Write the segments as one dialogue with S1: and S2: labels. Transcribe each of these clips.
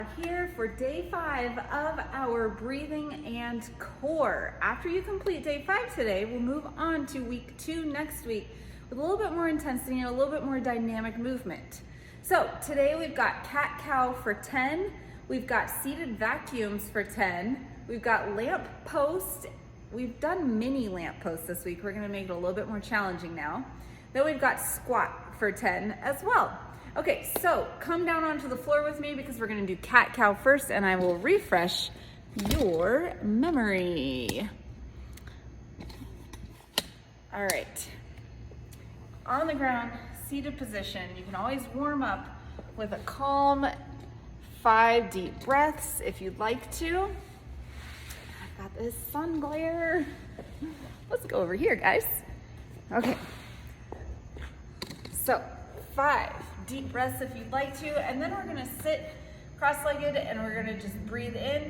S1: Here for day 5 of our breathing and core. After you complete day 5 today, we'll move on to week 2 next week with a little bit more intensity and a little bit more dynamic movement. So today we've got cat-cow for 10, we've got seated vacuums for 10, we've got lamp post. We've done mini lamp posts this week. We're gonna make it a little bit more challenging now. Then we've got squat for 10 as well. Okay, so come down onto the floor with me because we're gonna do cat-cow first and I will refresh your memory. All right, on the ground, seated position. You can always warm up with a calm 5 deep breaths if you'd like to. I've got this sun glare. Let's go over here, guys. Okay, so 5 deep breaths if you'd like to, and then we're gonna sit cross-legged and we're gonna just breathe in,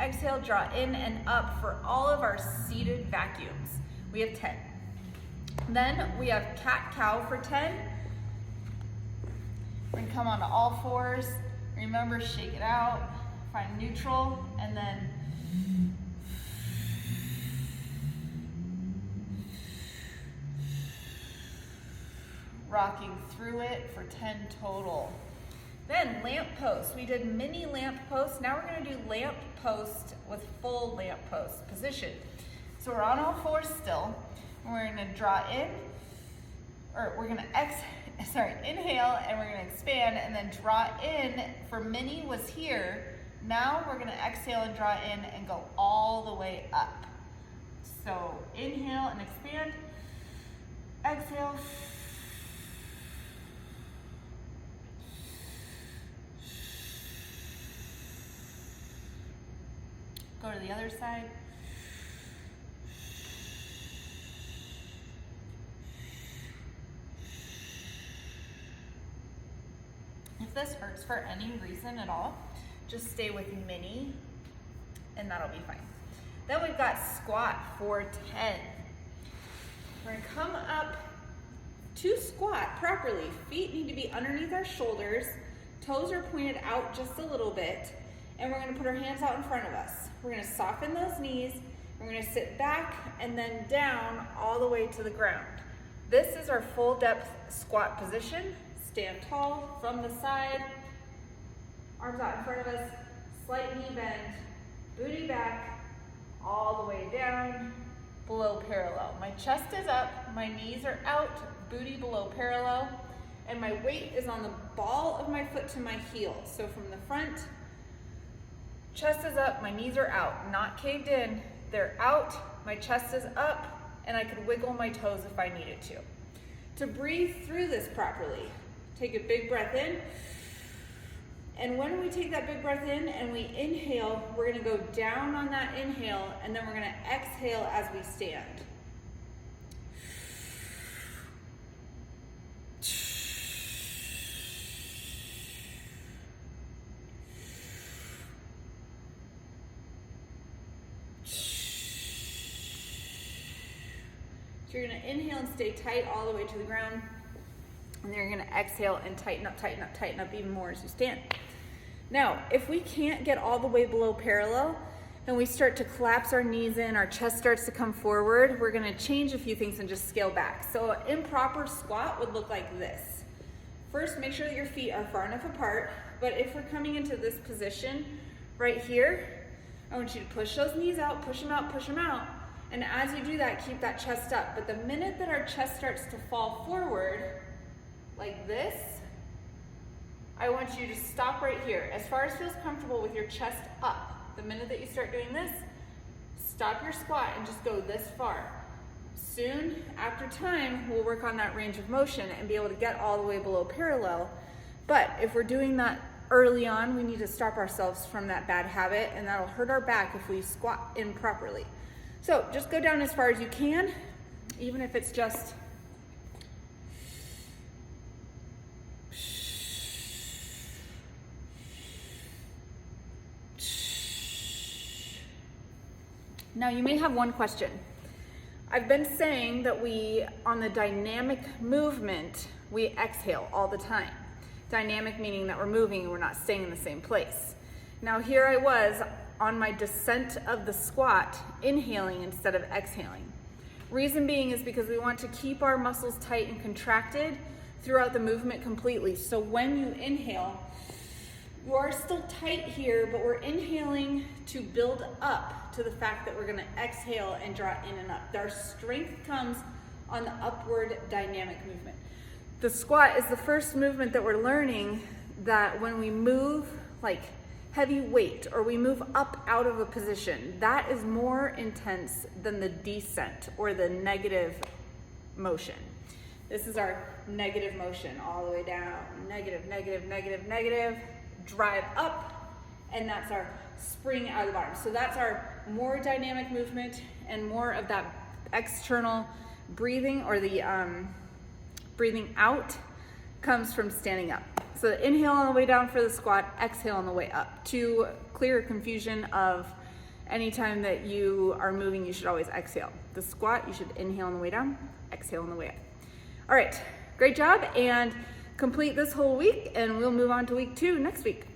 S1: exhale, draw in and up for all of our seated vacuums. We have 10. Then we have cat-cow for 10. We're gonna come onto all fours. Remember, shake it out, find neutral, and then rocking through it for 10 total. Then lamp post. We did mini lamp post. Now we're gonna do lamp post with full lamp post position. So we're on all fours still. And we're gonna draw in, or we're gonna inhale and we're gonna expand and then draw in. For mini was here. Now we're gonna exhale and draw in and go all the way up. So inhale and expand, exhale. Go to the other side. If this hurts for any reason at all, just stay with mini and that'll be fine. Then we've got squat for 10. We're gonna come up to squat properly. Feet need to be underneath our shoulders. Toes are pointed out just a little bit. And we're gonna put our hands out in front of us. We're gonna soften those knees. We're gonna sit back and then down all the way to the ground. This is our full depth squat position. Stand tall from the side. Arms out in front of us. Slight knee bend. Booty back. All the way down. Below parallel. My chest is up. My knees are out. Booty below parallel. And my weight is on the ball of my foot to my heel. So from the front, chest is up, my knees are out, not caved in. They're out, my chest is up, and I could wiggle my toes if I needed to. To breathe through this properly, take a big breath in. And when we take that big breath in and we inhale, we're gonna go down on that inhale, and then we're gonna exhale as we stand. So you're gonna inhale and stay tight all the way to the ground. And then you're gonna exhale and tighten up even more as you stand. Now, if we can't get all the way below parallel and we start to collapse our knees in, our chest starts to come forward, we're gonna change a few things and just scale back. So an improper squat would look like this. First, make sure that your feet are far enough apart, but if we're coming into this position right here, I want you to push those knees out, push them out, push them out. And as you do that, keep that chest up. But the minute that our chest starts to fall forward, like this, I want you to stop right here. As far as feels comfortable with your chest up, the minute that you start doing this, stop your squat and just go this far. Soon, after time, we'll work on that range of motion and be able to get all the way below parallel. But if we're doing that early on, we need to stop ourselves from that bad habit, and that'll hurt our back if we squat improperly. So just go down as far as you can, even if it's just Now you may have one question. I've been saying that on the dynamic movement, we exhale all the time. Dynamic meaning that we're moving, we're not staying in the same place. Now here I was on my descent of the squat, inhaling instead of exhaling. Reason being is because we want to keep our muscles tight and contracted throughout the movement completely. So when you inhale, you are still tight here, but we're inhaling to build up to the fact that we're gonna exhale and draw in and up. Our strength comes on the upward dynamic movement. The squat is the first movement that we're learning that when we move like heavy weight or we move up out of a position, that is more intense than the descent or the negative motion. This is our negative motion, all the way down, negative, negative, negative, negative, drive up, and that's our spring out of the bottom. So that's our more dynamic movement and more of that external breathing, or the breathing out comes from standing up. So inhale on the way down for the squat, exhale on the way up. To clear confusion of anytime that you are moving, you should always exhale. The squat, you should inhale on the way down, exhale on the way up. All right, great job, and complete this whole week, and we'll move on to week 2 next week.